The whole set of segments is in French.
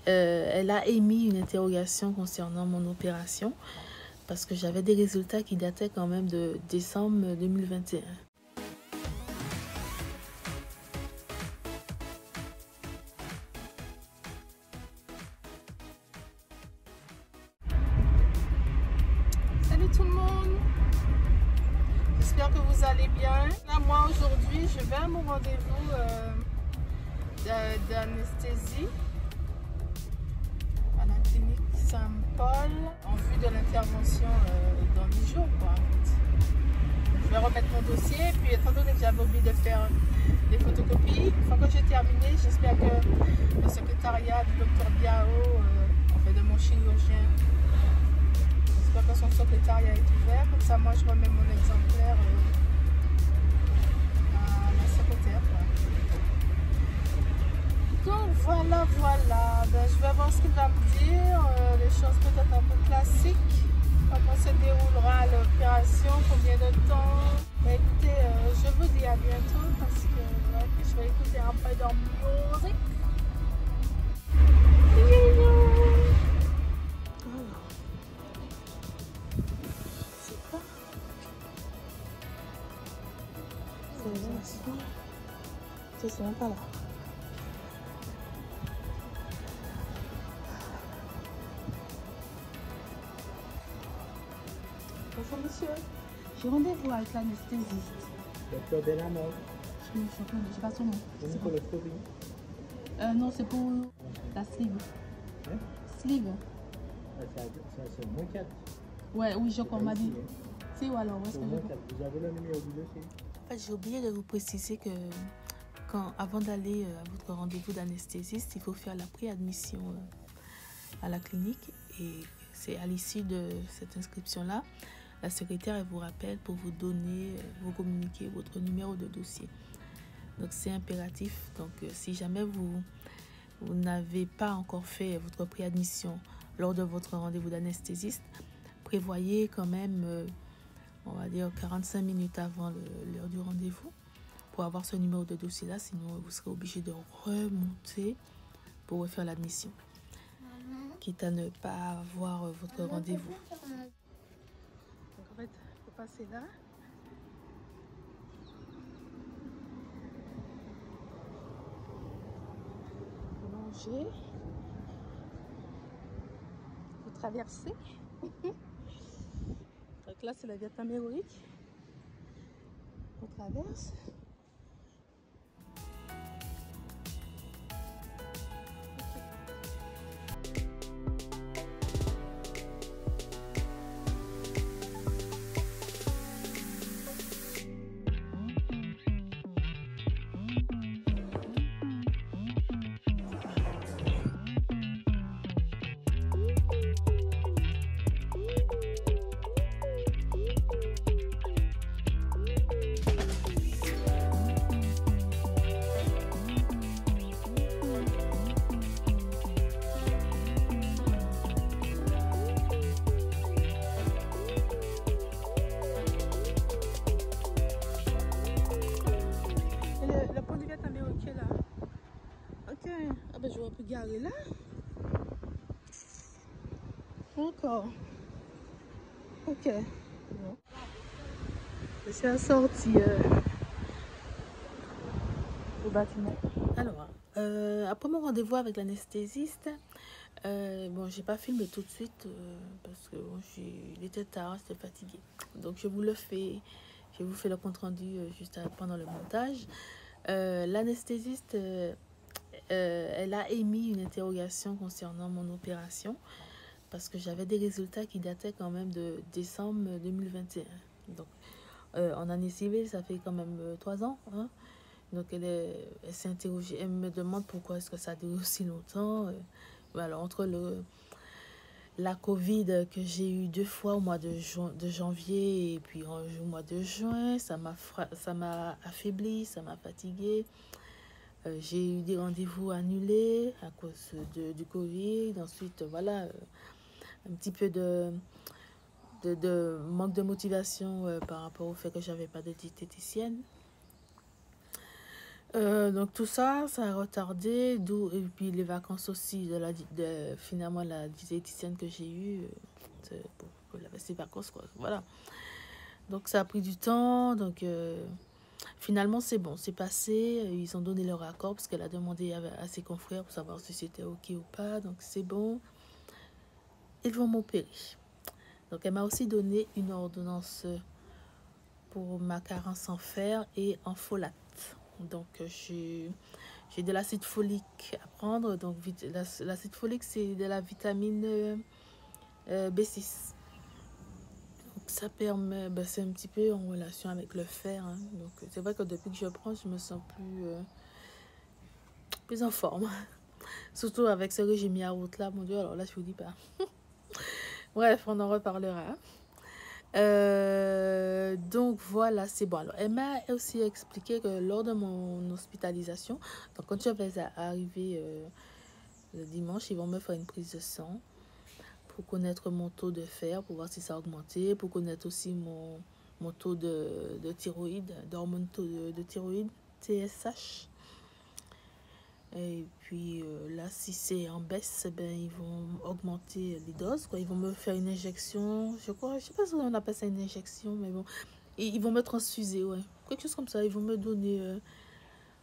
elle a émis une interrogation concernant mon opération parce que j'avais des résultats qui dataient quand même de décembre 2021. Salut tout le monde, j'espère que vous allez bien. Là, moi aujourd'hui je vais à mon rendez-vous d'anesthésie à la clinique Saint-Paul en vue de l'intervention dans 10 jours quoi, en fait. Je vais remettre mon dossier, puis étant donné que j'avais oublié de faire des photocopies, une fois que j'ai terminé, j'espère que le secrétariat du docteur Biao, en fait de mon chirurgien, j'espère que son secrétariat est ouvert, comme ça moi je remets mon exemplaire à la secrétaire. Donc voilà, ben, je vais voir ce qu'il va me dire, les choses peut-être un peu classiques, comment se déroulera l'opération, combien de temps. Ben, écoutez, je vous dis à bientôt parce que je vais écouter un peu de musique. C'est même pas là. Bonjour monsieur, j'ai rendez-vous avec l'anesthésiste. Docteur Benamor. Je sais pas son nom. C'est pour le Covid. Non, c'est pour la sleeve. Hein? Sleeve. C'est moins 4. Ouais, oui, je crois, on m'a dit. C'est où alors? Où est-ce que Moins je... 4. Vous avez le numéro du dossier? En fait, j'ai oublié de vous préciser que avant d'aller à votre rendez-vous d'anesthésiste, il faut faire la préadmission à la clinique. Et c'est à l'issue de cette inscription-là, la secrétaire elle vous rappelle pour vous donner, vous communiquer votre numéro de dossier. Donc c'est impératif. Donc si jamais vous n'avez pas encore fait votre préadmission lors de votre rendez-vous d'anesthésiste, prévoyez quand même, on va dire 45 minutes avant l'heure du rendez-vous pour avoir ce numéro de dossier là, sinon vous serez obligé de remonter pour refaire l'admission, quitte à ne pas avoir votre rendez-vous. Donc en fait, il faut passer là. Manger. Vous traversez. Donc là, c'est la Vietnam héroïque. On traverse. Le pont du Vietnam héroïque est là. Ok. Ah ben j'aurais pu garer là. Encore. Ok. Bon. Je suis assortie au bâtiment. Alors, après mon rendez-vous avec l'anesthésiste, bon, j'ai pas filmé tout de suite parce que bon, il était tard, j'étais fatiguée. Donc je vous fais le compte rendu juste pendant le montage. L'anesthésiste, elle a émis une interrogation concernant mon opération parce que j'avais des résultats qui dataient quand même de décembre 2021. Donc en année civile, ça fait quand même 3 ans. Hein? Donc elle s'est interrogée, elle me demande pourquoi est-ce que ça dure aussi longtemps. Alors entre la Covid que j'ai eu 2 fois au mois de janvier et puis au mois de juin, ça m'a affaibli, ça m'a fatiguée. J'ai eu des rendez-vous annulés à cause du Covid. Ensuite, voilà, un petit peu de manque de motivation par rapport au fait que j'avais pas de diététicienne. Donc tout ça, ça a retardé, d'où et puis les vacances aussi finalement la diététicienne que j'ai eue pour ses vacances quoi. Voilà. Donc ça a pris du temps. Donc finalement c'est bon, c'est passé. Ils ont donné leur accord parce qu'elle a demandé à ses confrères pour savoir si c'était ok ou pas. Donc c'est bon. Ils vont m'opérer. Donc elle m'a aussi donné une ordonnance pour ma carence en fer et en folate. Donc j'ai de l'acide folique à prendre. Donc l'acide folique c'est de la vitamine B6. Donc ça permet, c'est un petit peu en relation avec le fer. Hein. Donc c'est vrai que depuis que je prends, je me sens plus en forme. Surtout avec ce que j'ai mis à route là, mon Dieu, alors là je vous dis pas. Bref, on en reparlera. Donc voilà, c'est bon. Alors elle m'a aussi expliqué que lors de mon hospitalisation, donc quand je vais arriver le dimanche, ils vont me faire une prise de sang pour connaître mon taux de fer, pour voir si ça a augmenté, pour connaître aussi mon taux de thyroïde, d'hormone de thyroïde, TSH. Et puis là, si c'est en baisse, ben, ils vont augmenter les doses, quoi. Ils vont me faire une injection, je sais pas si on appelle ça une injection, mais bon. Et ils vont me transfuser, ouais. Quelque chose comme ça, ils vont me donner...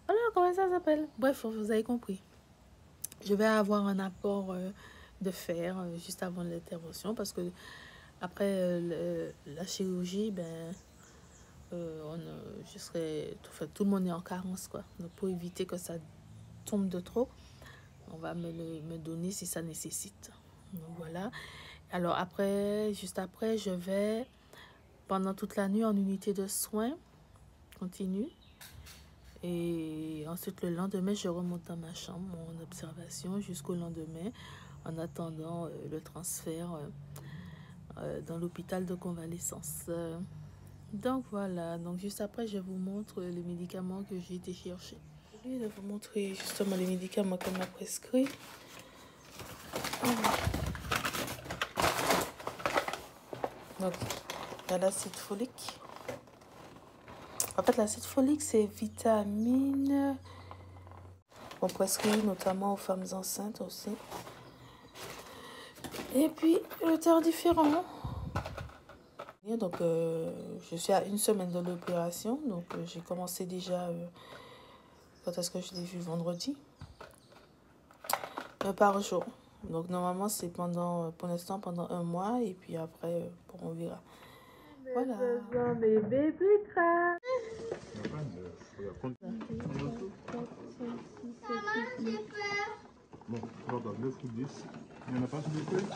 Voilà, comment ça s'appelle? Bref, vous avez compris. Je vais avoir un apport de fer juste avant l'intervention, parce que après la chirurgie, ben... je serai... Enfin, tout le monde est en carence, quoi. Donc pour éviter que ça tombe de trop, on va me donner si ça nécessite. Donc voilà. Alors après, juste après, je vais pendant toute la nuit en unité de soins continue. Et ensuite le lendemain, je remonte dans ma chambre, mon observation jusqu'au lendemain, en attendant le transfert dans l'hôpital de convalescence. Donc voilà. Donc juste après, je vous montre les médicaments que j'ai été chercher. Je vais vous montrer justement les médicaments qu'elle m'a prescrits. Donc, il y a l'acide folique. En fait, l'acide folique, c'est vitamine. On prescrit notamment aux femmes enceintes aussi. Et puis, le temps différent. Donc, je suis à 1 semaine de l'opération. Donc, j'ai commencé déjà... Quand est-ce que je l'ai vu? Vendredi. Par jour. Donc normalement c'est pour l'instant pendant 1 mois et puis après on verra. Voilà. Mes bébés crânes. Bon, regarde, 9 ou 10. Il n'y en a pas sur les feuilles?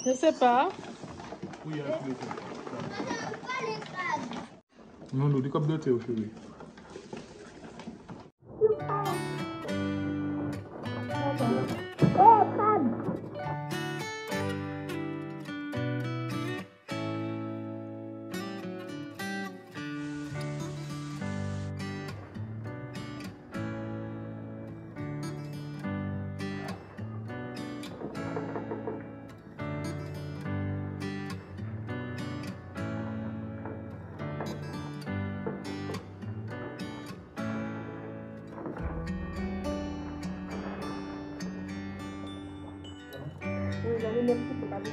Je sais pas. Oui, il y a sur les feuilles. Non, non, des copes de thé au chéri. Oui, j'en ai même plus, c'est pas beaucoup.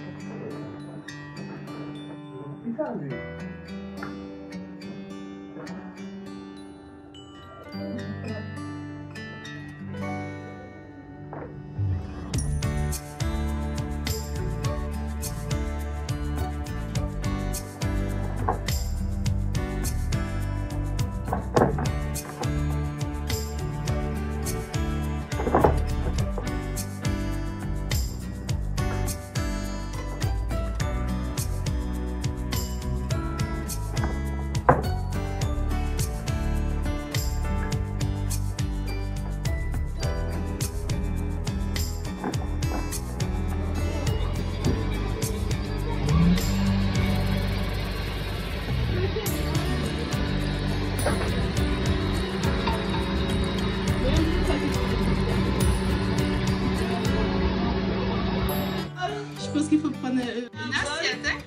Je pense qu'il faut prendre une assiette, hein?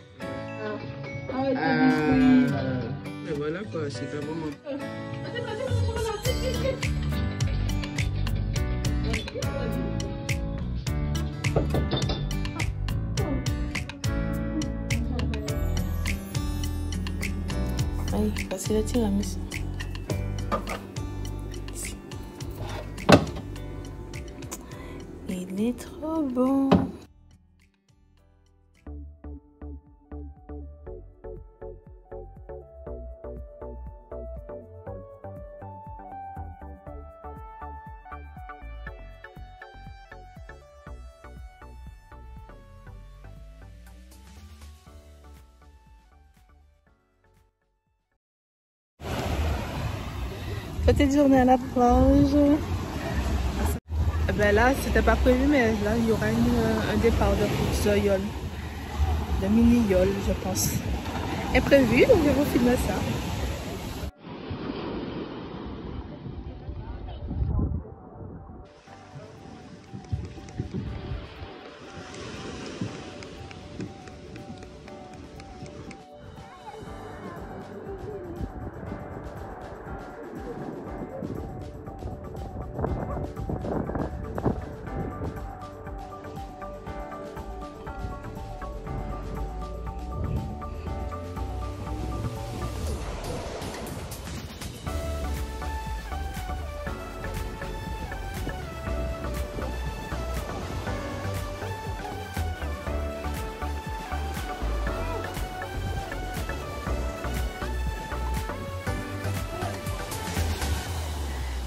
Et voilà quoi, c'est un moment. Allez, passez le tiramisu. Il est trop bon. Petite journée à la plage. Ben là, c'était pas prévu, mais là, il y aura un départ de yole, de mini-yole, je pense. Est prévu, donc je vais vous filmer ça.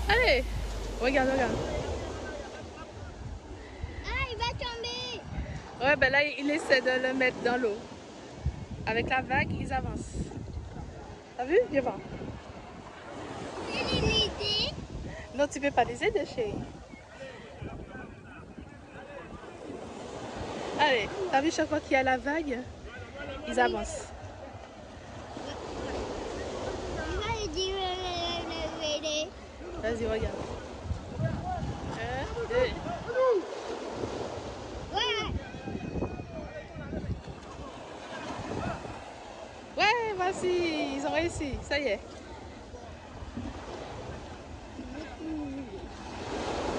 Allez, regarde, regarde. Ah, il va tomber. Ouais, ben là, il essaie de le mettre dans l'eau. Avec la vague, ils avancent. T'as vu? Viens voir. C'est une idée. Non, tu peux pas les aider, chérie. Allez, t'as vu chaque fois qu'il y a la vague, ils avancent. Il va lui dire le Vas-y, regarde. 1, 2. Ouais. Ouais, voici, ils ont réussi, ça y est.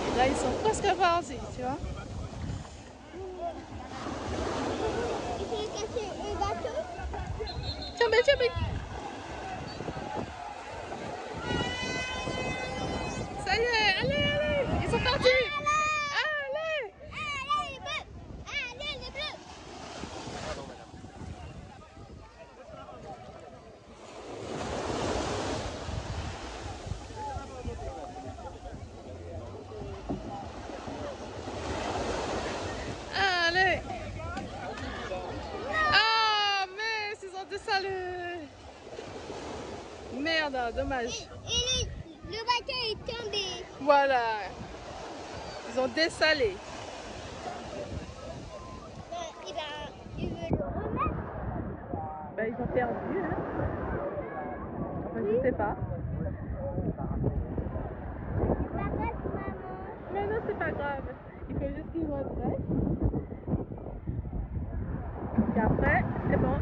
Et là, ils sont presque partis, tu vois. Il s'est cassé un bateau. Tiens, mais, tiens, mais. Ça y est, allez, allez, ils sont partis. Allez. Allez, les bleus. Allez, les bleus. Allez. Ah, mais ils ont dessalé. Merde, dommage. Et le bateau est tombé. Voilà. Ils ont dessalé. Il veut le remettre. Ben, ils ont perdu, hein. Enfin, je sais pas. C'est pas grave, maman. Mais non, c'est pas grave. Il faut juste qu'ils redressent. Et après, c'est bon.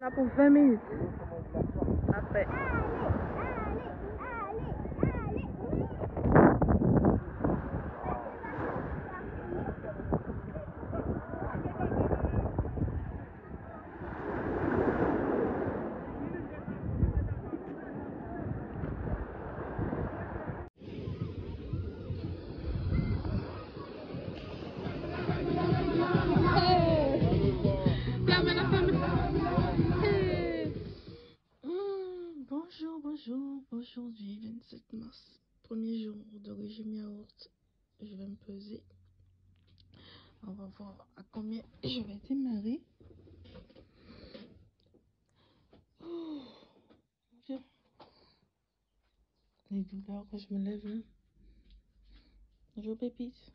On a pour 20 minutes. Après. Bonjour, bonjour. Aujourd'hui, 27 mars, premier jour de régime yaourt. Je vais me peser. On va voir à combien je vais démarrer. Oh, Dieu. Les douleurs quand je me lève là. Bonjour Pépite.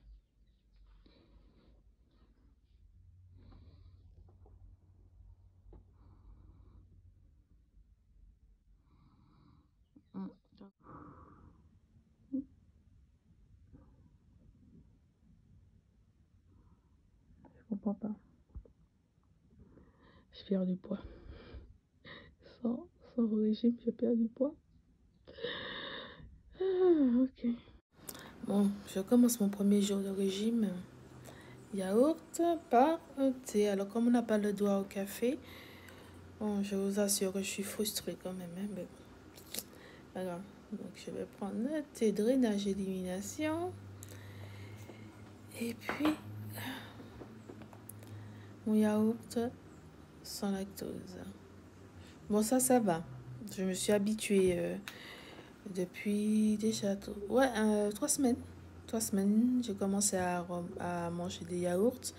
Je comprends pas. Je perds du poids. Sans régime, je perds du poids. Ah, ok. Bon, je commence mon premier jour de régime yaourt par thé. Alors comme on n'a pas le droit au café, bon, je vous assure que je suis frustrée quand même, hein, mais bon. Alors, donc je vais prendre le thé drainage élimination. Et puis, mon yaourt sans lactose. Bon, ça va. Je me suis habituée depuis déjà 3 semaines. 3 semaines, j'ai commencé à manger des yaourts,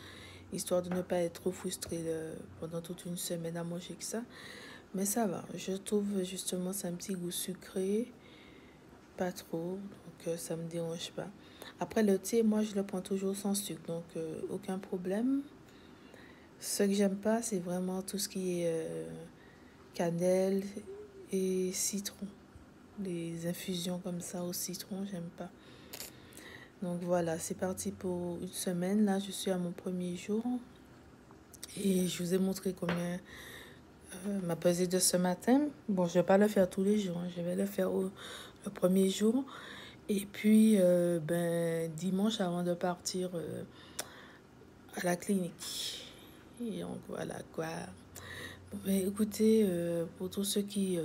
histoire de ne pas être trop frustrée pendant toute une semaine à manger que ça. Mais ça va. Je trouve justement c'est un petit goût sucré. Pas trop, donc ça me dérange pas. Après le thé, moi je le prends toujours sans sucre, donc aucun problème. Ce que j'aime pas, c'est vraiment tout ce qui est cannelle et citron. Les infusions comme ça au citron, j'aime pas. Donc voilà, c'est parti pour une semaine. Là, je suis à mon premier jour. Et je vous ai montré combien ma pesée de ce matin. Bon, je vais pas le faire tous les jours, hein. Je vais le faire le premier jour. Et puis, dimanche, avant de partir à la clinique. Et donc, voilà quoi. Bon, écoutez, pour tous ceux qui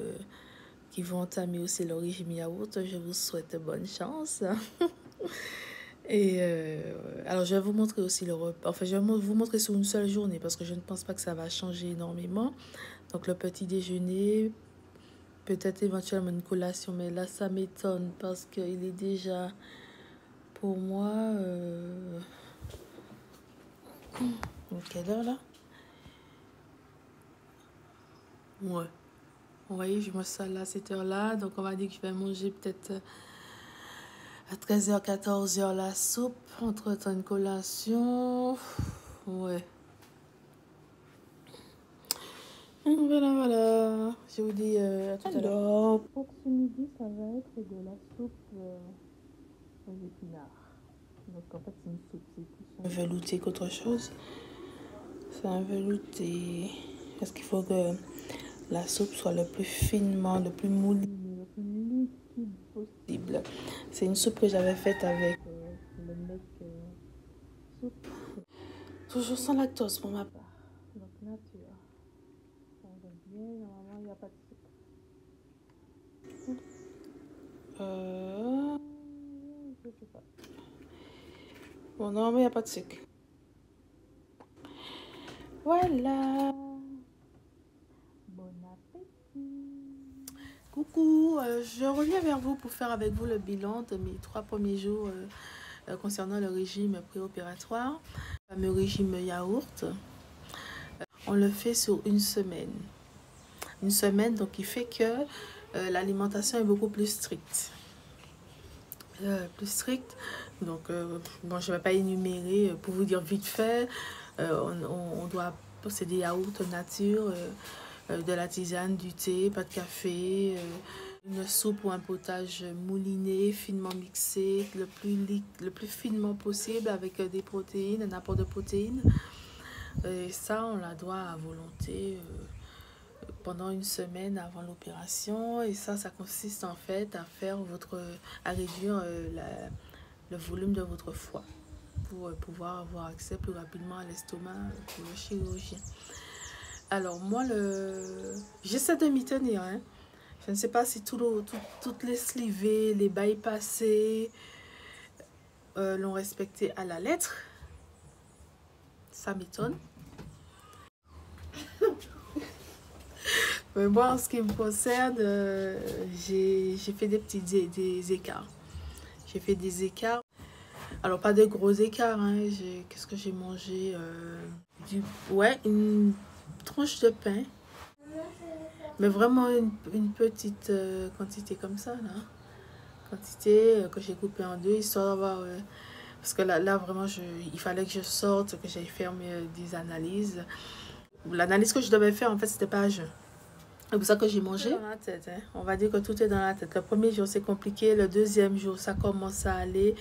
vont entamer aussi le régime yaourt, je vous souhaite bonne chance. Et alors, je vais vous montrer aussi le repas. Enfin, je vais vous montrer sur une seule journée parce que je ne pense pas que ça va changer énormément. Donc, le petit déjeuner, peut-être éventuellement une collation, mais là, ça m'étonne parce qu'il est déjà, pour moi, quelle heure là? Ouais. Vous voyez, je mange ça là, à cette heure-là. Donc, on va dire que je vais manger peut-être à 13h, 14h la soupe. Entre-temps, une collation. Ouais. Voilà. Je vous dis à tout à l'heure. Alors, pour ce midi, ça va être de la soupe aux épinards. Donc, en fait, c'est une soupe. C'est plus un velouté qu'autre chose. C'est un velouté. Parce qu'il faut que la soupe soit le plus finement, le plus moulineux, le plus liquide possible. C'est une soupe que j'avais faite avec le mec soupe. Toujours sans lactose pour ma part. Donc nature. Ça va bien, normalement il n'y a pas de sucre. Je sais pas. Bon, normalement il n'y a pas de sucre. Voilà. Bon appétit. Coucou, je reviens vers vous pour faire avec vous le bilan de mes 3 premiers jours concernant le régime préopératoire. Le fameux régime yaourt. On le fait sur une semaine. Une semaine, donc il fait que l'alimentation est beaucoup plus stricte. Donc, bon, je ne vais pas énumérer pour vous dire vite fait. On doit posséder des yaourts nature, de la tisane, du thé, pas de café, une soupe ou un potage mouliné, finement mixé, le plus finement possible avec des protéines, un apport de protéines. Et ça, on la doit à volonté pendant une semaine avant l'opération. Et ça consiste en fait à réduire le volume de votre foie pour pouvoir avoir accès plus rapidement à l'estomac pour le chirurgien. Alors moi, j'essaie de m'y tenir. Hein. Je ne sais pas si toutes les slivées, les bypassés l'ont respecté à la lettre. Ça m'étonne. Mais moi, en ce qui me concerne, j'ai fait des écarts. J'ai fait des écarts. Alors, pas de gros écarts. Hein. Qu'est-ce que j'ai mangé une tranche de pain. Mais vraiment une petite quantité comme ça. Là. Quantité que j'ai coupée en deux, histoire d'avoir... parce que là vraiment, il fallait que je sorte, que j'aille faire des analyses. L'analyse que je devais faire, en fait, c'était pas à jeun. C'est pour ça que j'ai mangé. Dans la tête, hein. On va dire que tout est dans la tête. Le premier jour, c'est compliqué. Le deuxième jour, ça commence à aller.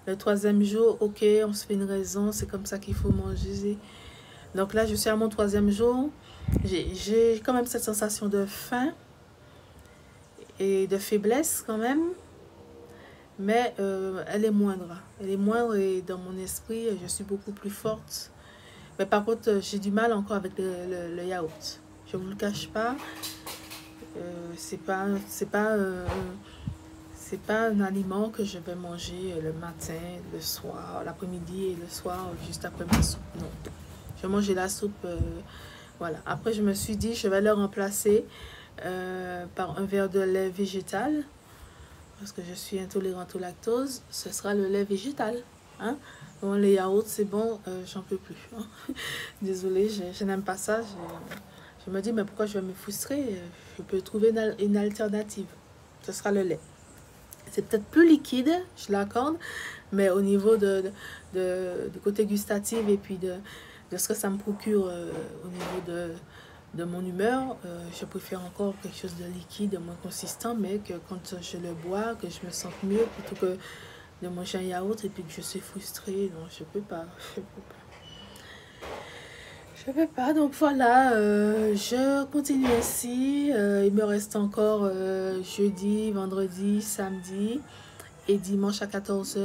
Le troisième jour, ok, on se fait une raison. C'est comme ça qu'il faut manger. Donc là, je suis à mon 3e jour. J'ai quand même cette sensation de faim et de faiblesse quand même. mais elle est moindre. Elle est moindre et dans mon esprit, je suis beaucoup plus forte. Mais par contre, j'ai du mal encore avec le yaourt. Je ne vous le cache pas. C'est pas un aliment que je vais manger le matin, le soir, l'après-midi et le soir juste après ma soupe. Non. Je vais manger la soupe. Voilà. Après, je me suis dit, je vais le remplacer par un verre de lait végétal. Parce que je suis intolérante au lactose. Ce sera le lait végétal. Hein? Bon, les yaourts, c'est bon, j'en peux plus. Hein? Désolée, je n'aime pas ça. Je me dis, mais pourquoi je vais me frustrer? Je peux trouver une alternative. Ce sera le lait. C'est peut-être plus liquide, je l'accorde, mais au niveau du côté gustatif et puis de ce que ça me procure au niveau de mon humeur, je préfère encore quelque chose de liquide, moins consistant, mais que quand je le bois, que je me sente mieux plutôt que de manger un yaourt et puis que je suis frustrée. Non, je peux pas. Je peux pas, donc voilà, je continue ainsi. Il me reste encore jeudi, vendredi, samedi et dimanche à 14 h,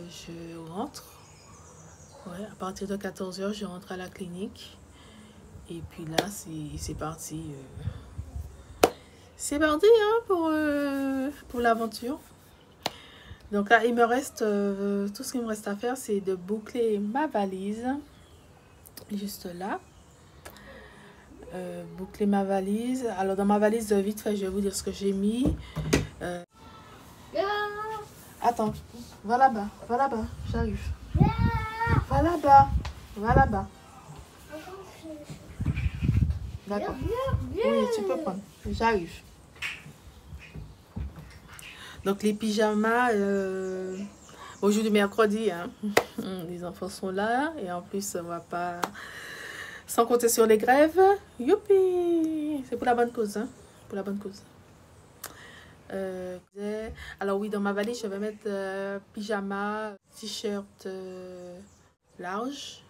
je rentre. Ouais, à partir de 14 h, je rentre à la clinique. Et puis là, c'est parti. C'est parti hein, pour l'aventure. Donc là, il me reste, tout ce qu'il me reste à faire, c'est de boucler ma valise. Juste là. Boucler ma valise. Alors dans ma valise, vite fait, je vais vous dire ce que j'ai mis. Attends, va là-bas, j'arrive. Va là-bas. D'accord. Oui, tu peux prendre. J'arrive. Donc les pyjamas, aujourd'hui mercredi, hein. Les enfants sont là et en plus on va pas, sans compter sur les grèves. Youpi, c'est pour la bonne cause, hein. Pour la bonne cause. Alors oui, dans ma valise, je vais mettre pyjama, t-shirt large.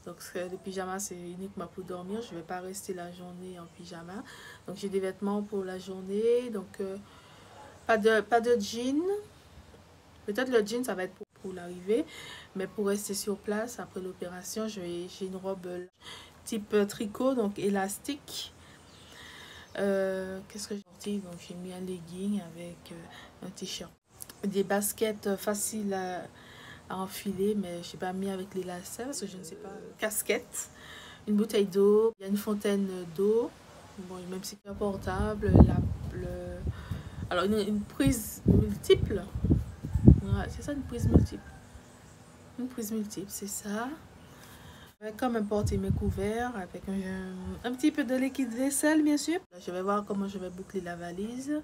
Donc les pyjamas, c'est uniquement pour dormir. Je ne vais pas rester la journée en pyjama. Donc j'ai des vêtements pour la journée. Donc pas de jean. Peut-être le jean, ça va être pour l'arrivée. Mais pour rester sur place après l'opération, j'ai une robe type tricot, donc élastique. Qu'est-ce que j'ai dit? Donc j'ai mis un legging avec un t-shirt. Des baskets faciles à enfiler, mais je n'ai pas mis avec les lacets parce que je ne sais pas. Casquette, une bouteille d'eau, il y a une fontaine d'eau. Bon, même si c'est portable, alors une prise multiple. Ouais, c'est ça, une prise multiple. Une prise multiple, c'est ça. Je vais quand même porter mes couverts avec un petit peu de liquide vaisselle, bien sûr. Je vais voir comment je vais boucler la valise.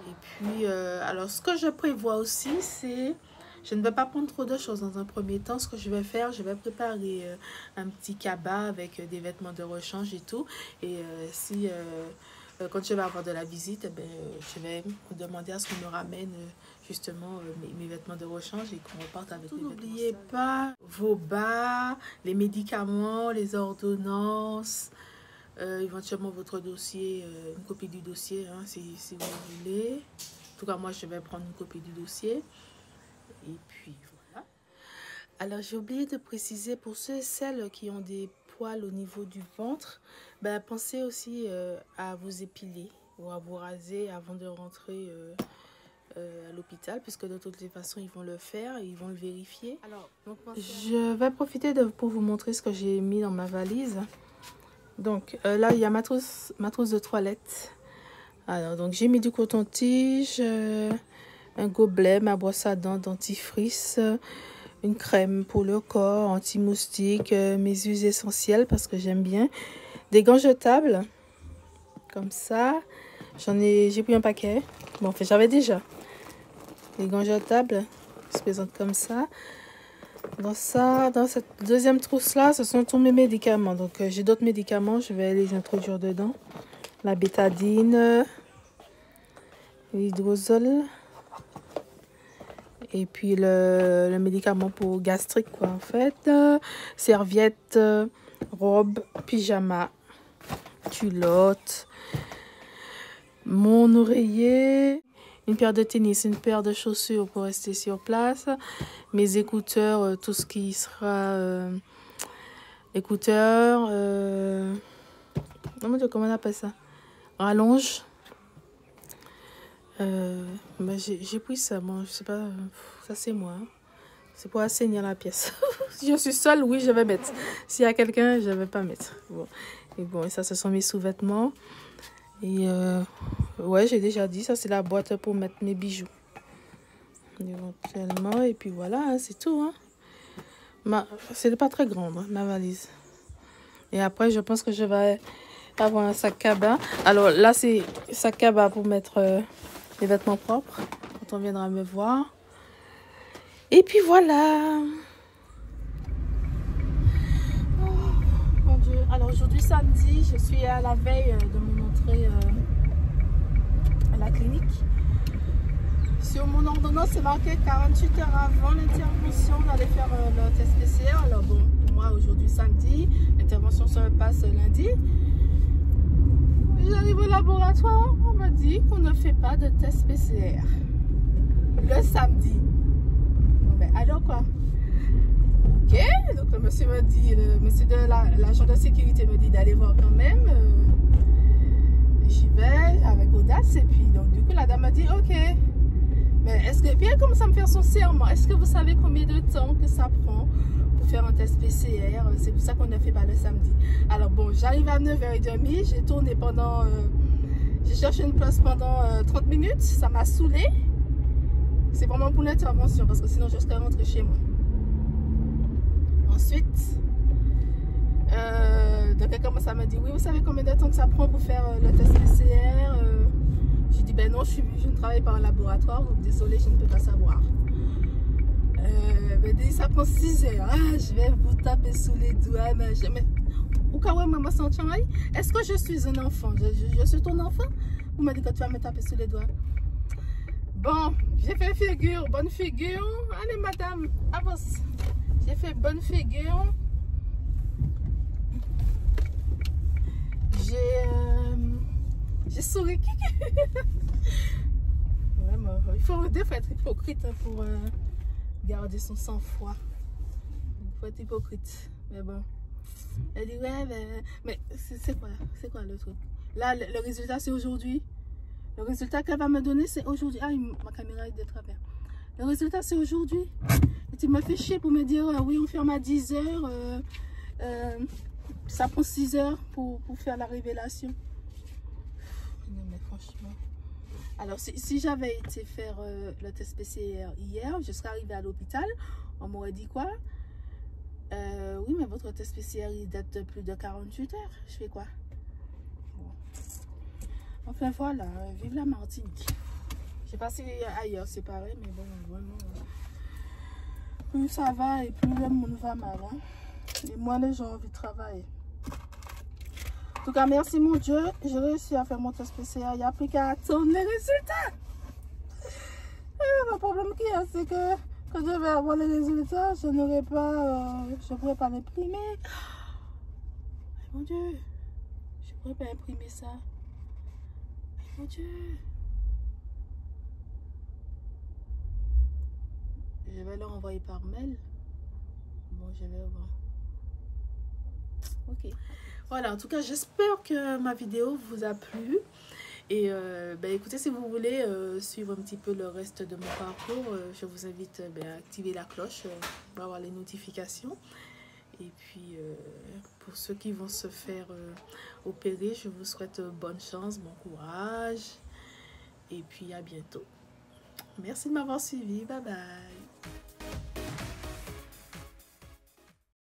Et puis, alors ce que je prévois aussi, c'est... Je ne vais pas prendre trop de choses dans un premier temps. Ce que je vais faire, je vais préparer un petit cabas avec des vêtements de rechange et tout. Et quand je vais avoir de la visite, je vais demander à ce qu'on me ramène justement mes vêtements de rechange et qu'on reparte avec les vêtements. N'oubliez pas vos bas, les médicaments, les ordonnances, éventuellement votre dossier, une copie du dossier hein, si vous voulez. En tout cas, moi, je vais prendre une copie du dossier. Et puis voilà. Alors j'ai oublié de préciser pour ceux et celles qui ont des poils au niveau du ventre, pensez aussi à vous épiler ou à vous raser avant de rentrer à l'hôpital, puisque de toutes les façons ils vont le faire et ils vont le vérifier. Alors, donc, je vais profiter pour vous montrer ce que j'ai mis dans ma valise. Donc là il y a ma trousse de toilette. Alors donc j'ai mis du coton-tige, un gobelet, ma brosse à dents, dentifrice, une crème pour le corps, anti-moustique, mes huiles essentielles parce que j'aime bien, des gants jetables, comme ça, j'ai pris un paquet, bon en fait j'avais déjà, les gants jetables, qui se présentent comme ça. Dans cette deuxième trousse là, ce sont tous mes médicaments, donc j'ai d'autres médicaments, je vais les introduire dedans, la bétadine, l'hydrosol. Et puis le médicament pour gastrique quoi en fait, serviette, robe, pyjama, culotte, mon oreiller, une paire de tennis, une paire de chaussures pour rester sur place, mes écouteurs, tout ce qui sera écouteurs, comment on appelle ça? Rallonge. J'ai pris ça, moi, je sais pas, ça c'est moi. Hein. C'est pour assainir la pièce. Si je suis seule, oui, je vais mettre. S'il y a quelqu'un, je vais pas mettre. Bon. Et bon, et ça, ce sont mes sous-vêtements. Et ouais, j'ai déjà dit, ça c'est la boîte pour mettre mes bijoux. Éventuellement, et puis voilà, hein, c'est tout. Hein. C'est pas très grande, hein, ma valise. Et après, je pense que je vais avoir un sac cabas. Alors là, c'est sac cabas pour mettre les vêtements propres quand on viendra me voir. Et puis voilà. Oh, mon Dieu. Alors aujourd'hui, samedi, je suis à la veille de mon entrée à la clinique. Sur mon ordonnance, c'est marqué 48 heures avant l'intervention d'aller faire le test PCR. Alors bon, pour moi, aujourd'hui, samedi, l'intervention se passe lundi. J'arrive au laboratoire, on m'a dit qu'on ne fait pas de test PCR le samedi. Bon, mais alors quoi? Ok, donc le monsieur m'a dit, le monsieur de l'agent de sécurité me dit d'aller voir quand même. J'y vais avec audace et puis donc du coup la dame m'a dit ok. Mais est-ce que, bien comme ça me faire son serment, est-ce que vous savez combien de temps que ça prend pour faire un test PCR? C'est pour ça qu'on ne fait pas le samedi. Alors bon, j'arrive à 9h30, j'ai tourné pendant... j'ai cherché une place pendant 30 minutes, ça m'a saoulé. C'est vraiment pour l'intervention, parce que sinon je serais rentrée chez moi. Ensuite, donc elle commence à me dire, oui, vous savez combien de temps que ça prend pour faire le test PCR? J'ai dit, ben non, je ne travaille pas en laboratoire, donc désolé, je ne peux pas savoir. Ben, ça prend 6 heures. Ah, je vais vous taper sous les doigts. Mais au cas où maman s'en travaille, est-ce que je suis un enfant? Je suis ton enfant? Vous m'avez dit que tu vas me taper sous les doigts. Bon, j'ai fait figure, bonne figure. Allez, madame, avance. J'ai fait bonne figure. J'ai souri. Vraiment, il faut des fois être hypocrite pour garder son sang-froid. Il faut être hypocrite. Mais bon. Elle dit ouais, mais c'est quoi le truc? Là, le résultat c'est aujourd'hui. Le résultat qu'elle va me donner c'est aujourd'hui. Ah, ma caméra est de travers. Le résultat c'est aujourd'hui. Et tu m'as fait chier pour me dire oui, on ferme à 10 heures. Ça prend 6 heures pour faire la révélation. Non mais franchement. Alors si j'avais été faire le test PCR hier, je serais arrivée à l'hôpital, on m'aurait dit quoi? Oui mais votre test PCR il date de plus de 48 heures. Je fais quoi? Bon. Enfin voilà, vive la Martinique. Je sais pas si ailleurs c'est pareil, mais bon vraiment. Plus ça va et plus le monde va mal. Hein? Et moi les gens ont envie de travailler. En tout cas, merci mon Dieu, j'ai réussi à faire mon test PCR. Il n'y a plus qu'à attendre les résultats. Le problème qu'il y a, c'est que quand je vais avoir les résultats, je n'aurai pas, je ne pourrai pas l'imprimer. Mon Dieu, je ne pourrais pas imprimer ça. Mon Dieu. Je vais leur envoyer par mail. Bon, je vais voir. Ok. Voilà, en tout cas, j'espère que ma vidéo vous a plu. Et ben, écoutez, si vous voulez suivre un petit peu le reste de mon parcours, je vous invite à activer la cloche pour avoir les notifications. Et puis, pour ceux qui vont se faire opérer, je vous souhaite bonne chance, bon courage. Et puis, à bientôt. Merci de m'avoir suivi. Bye bye.